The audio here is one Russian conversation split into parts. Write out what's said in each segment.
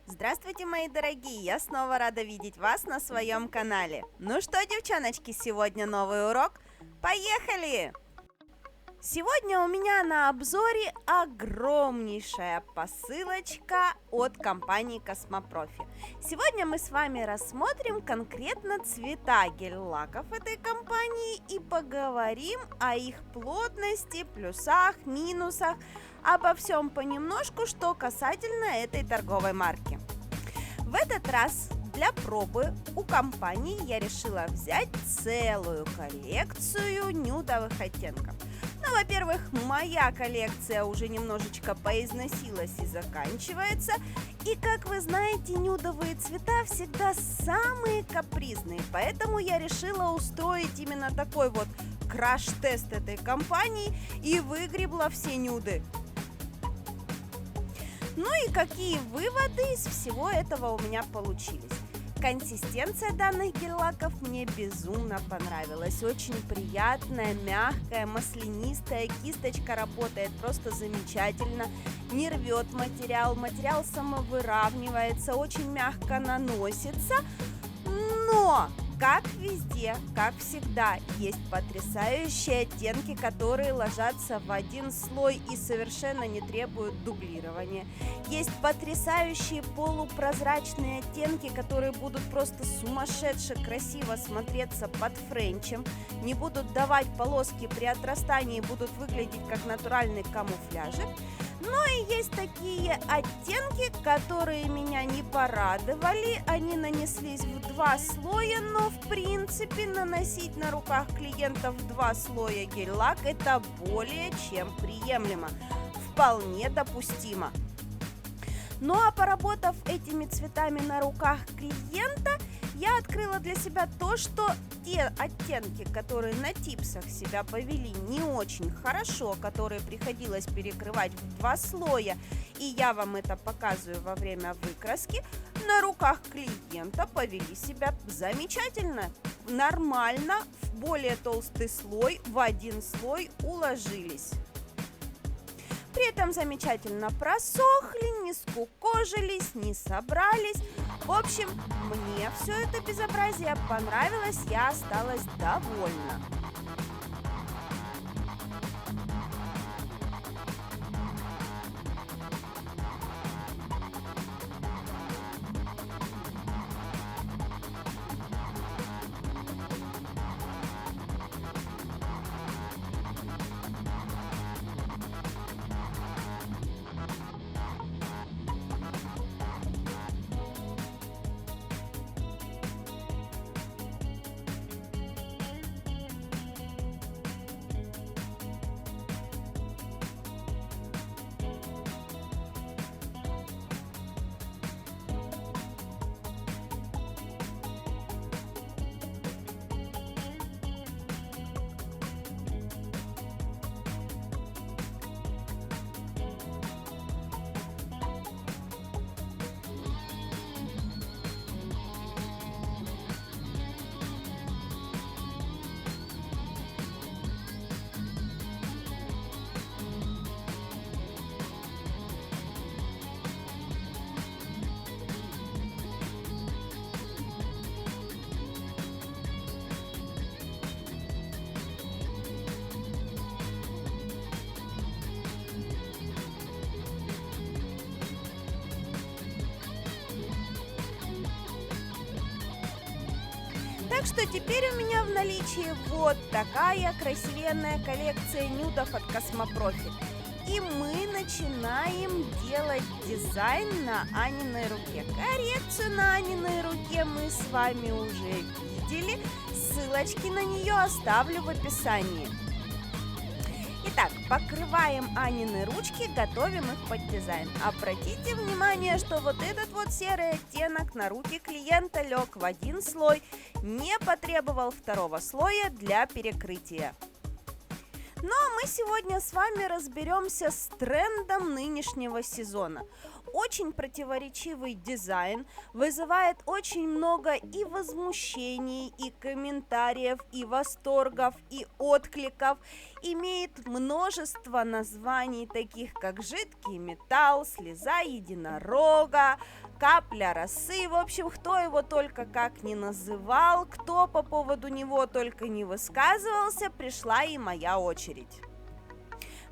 Здравствуйте, мои дорогие! Я снова рада видеть вас на своем канале. Ну что, девчоночки, сегодня новый урок? Поехали! Сегодня у меня на обзоре огромнейшая посылочка от компании Космопрофи. Сегодня мы с вами рассмотрим конкретно цвета гель-лаков этой компании и поговорим о их плотности, плюсах, минусах, обо всем понемножку, что касательно этой торговой марки. В этот раз для пробы у компании я решила взять целую коллекцию нюдовых оттенков. Во-первых, моя коллекция уже немножечко поизносилась и заканчивается. И, как вы знаете, нюдовые цвета всегда самые капризные. Поэтому я решила устроить именно такой вот краш-тест этой компании и выгребла все нюды. Ну и какие выводы из всего этого у меня получились? Консистенция данных гель-лаков мне безумно понравилась. Очень приятная, мягкая, маслянистая. Кисточка работает просто замечательно. Не рвет материал. Материал самовыравнивается, очень мягко наносится. Но, как везде, как всегда, есть потрясающие оттенки, которые ложатся в один слой и совершенно не требуют дублирования. Есть потрясающие полупрозрачные оттенки, которые будут просто сумасшедше красиво смотреться под френчем, не будут давать полоски при отрастании, будут выглядеть как натуральный камуфляжик. Но и есть такие оттенки, которые меня не порадовали. Они нанеслись в два слоя, но в принципе наносить на руках клиентов в два слоя гель-лак – это более чем приемлемо, вполне допустимо. Ну а поработав этими цветами на руках клиента, я открыла для себя то, что те оттенки, которые на типсах себя повели не очень хорошо, которые приходилось перекрывать в два слоя, и я вам это показываю во время выкраски, на руках клиента повели себя замечательно, нормально, в более толстый слой, в один слой уложились. При этом замечательно просохли, не скукожились, не собрались. В общем, мне все это безобразие понравилось, я осталась довольна. Так что теперь у меня в наличии вот такая красивенная коллекция нюдов от Космопрофи. И мы начинаем делать дизайн на Аниной руке. Коррекцию на Аниной руке мы с вами уже видели. Ссылочки на нее оставлю в описании. Итак, покрываем Анины ручки, готовим их под дизайн. Обратите внимание, что вот этот вот серый оттенок на руки клиента лег в один слой, не потребовал второго слоя для перекрытия. Ну а мы сегодня с вами разберемся с трендом нынешнего сезона. очень противоречивый дизайн вызывает очень много и возмущений, и комментариев, и восторгов, и откликов, имеет множество названий, таких как жидкий металл, слеза единорога, капля росы. В общем, кто его только как не называл, кто по поводу него только не высказывался, пришла и моя очередь.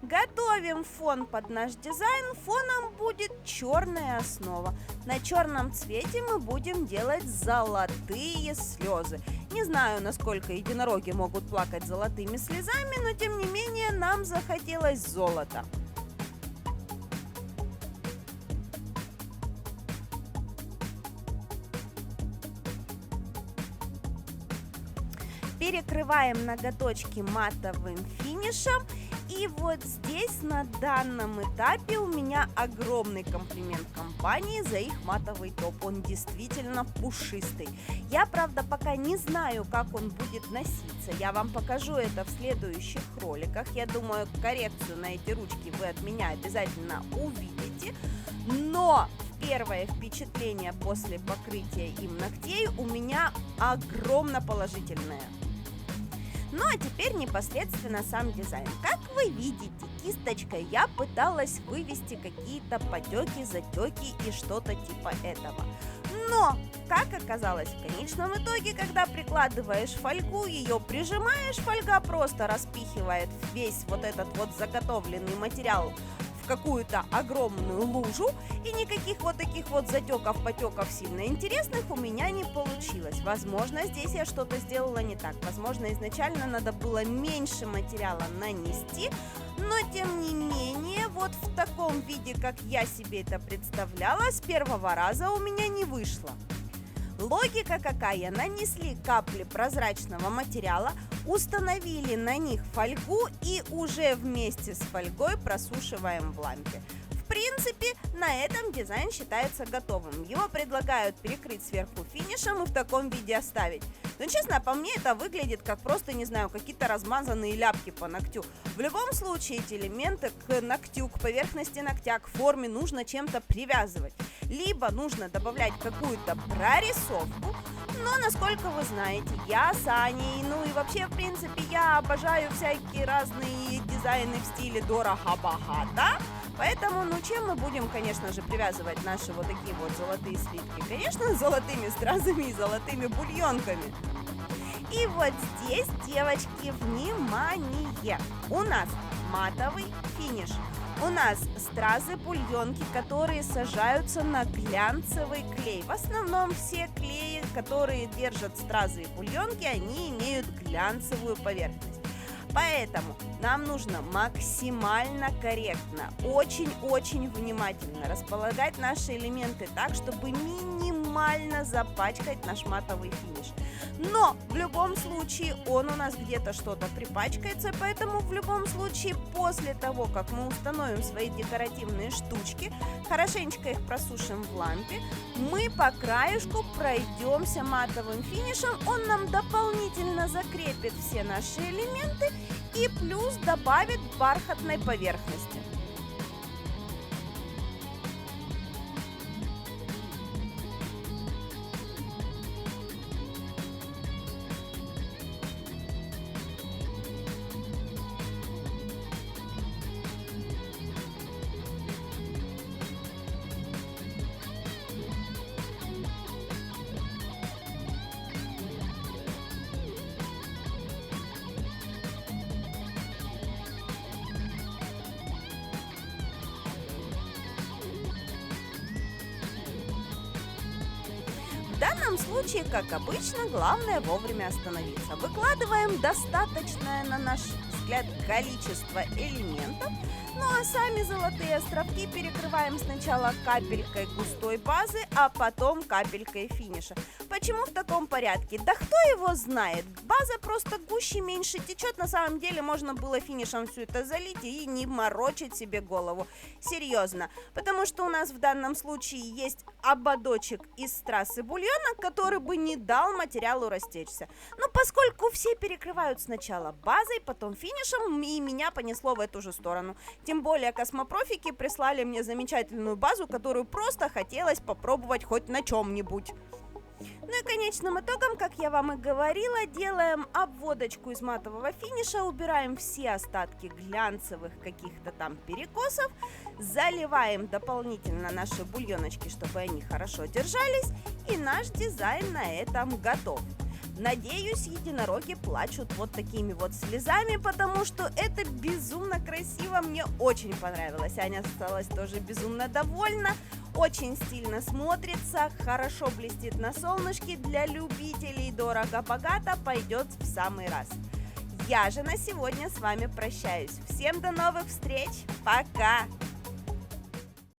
Готовим фон под наш дизайн. Фоном будет черная основа. На черном цвете мы будем делать золотые слезы. Не знаю, насколько единороги могут плакать золотыми слезами, но тем не менее нам захотелось золота. Перекрываем ноготочки матовым финишем. И вот здесь на данном этапе у меня огромный комплимент компании за их матовый топ. Он действительно пушистый. Я, правда, пока не знаю, как он будет носиться. Я вам покажу это в следующих роликах. Я думаю, коррекцию на эти ручки вы от меня обязательно увидите. Но первое впечатление после покрытия им ногтей у меня огромно положительное. Ну а теперь непосредственно сам дизайн. Как вы видите, кисточкой я пыталась вывести какие-то потеки, затеки и что-то типа этого. Но, как оказалось в конечном итоге, когда прикладываешь фольгу, ее прижимаешь, фольга просто распихивает весь вот этот вот заготовленный материал в какую-то огромную лужу, и никаких вот таких вот затеков, потеков сильно интересных у меня не получилось. Возможно, здесь я что-то сделала не так. Возможно, изначально надо было меньше материала нанести, но тем не менее, вот в таком виде, как я себе это представляла, с первого раза у меня не вышло. Логика какая? Нанесли капли прозрачного материала, установили на них фольгу и уже вместе с фольгой просушиваем в лампе. В принципе, на этом дизайн считается готовым. Его предлагают перекрыть сверху финишем и в таком виде оставить. Но честно, по мне это выглядит как просто, не знаю, какие-то размазанные ляпки по ногтю. В любом случае эти элементы к ногтю, к поверхности ногтя, к форме нужно чем-то привязывать. Либо нужно добавлять какую-то прорисовку, но, насколько вы знаете, я с Аней, ну и вообще, в принципе, я обожаю всякие разные дизайны в стиле дорого-богато. Поэтому, ну, чем мы будем, конечно же, привязывать наши вот такие вот золотые слитки? Конечно, золотыми стразами и золотыми бульонками. И вот здесь, девочки, внимание! У нас матовый финиш. У нас стразы, бульонки, которые сажаются на глянцевый клей. В основном все клеи, которые держат стразы и бульонки, они имеют глянцевую поверхность. Поэтому нам нужно максимально корректно, очень-очень внимательно располагать наши элементы так, чтобы минимально запачкать наш матовый финиш. Но в любом случае он у нас где-то что-то припачкается, поэтому в любом случае после того, как мы установим свои декоративные штучки, хорошенечко их просушим в лампе, мы по краешку пройдемся матовым финишем, он нам дополнительно закрепит все наши элементы и плюс добавит бархатной поверхности. В данном случае, как обычно, главное вовремя остановиться. Выкладываем достаточное, на наш взгляд, количество элементов. Ну а сами золотые островки перекрываем сначала капелькой густой базы, а потом капелькой финиша. Почему в таком порядке? Да кто его знает? База просто гуще, меньше течет. На самом деле можно было финишем все это залить и не морочить себе голову. Серьезно. Потому что у нас в данном случае есть ободочек из страз и бульона, который бы не дал материалу растечься. Но поскольку все перекрывают сначала базой, потом финишем, и меня понесло в эту же сторону. Тем более космопрофики прислали прислали мне замечательную базу, которую просто хотелось попробовать хоть на чем-нибудь. Ну и конечным итогом, как я вам и говорила, делаем обводочку из матового финиша, убираем все остатки глянцевых каких-то там перекосов, заливаем дополнительно наши бульоночки, чтобы они хорошо держались, и наш дизайн на этом готов. Надеюсь, единороги плачут вот такими вот слезами, потому что это безумно красиво, мне очень понравилось. Аня осталась тоже безумно довольна, очень стильно смотрится, хорошо блестит на солнышке, для любителей дорого-богато пойдет в самый раз. Я же на сегодня с вами прощаюсь. Всем до новых встреч, пока!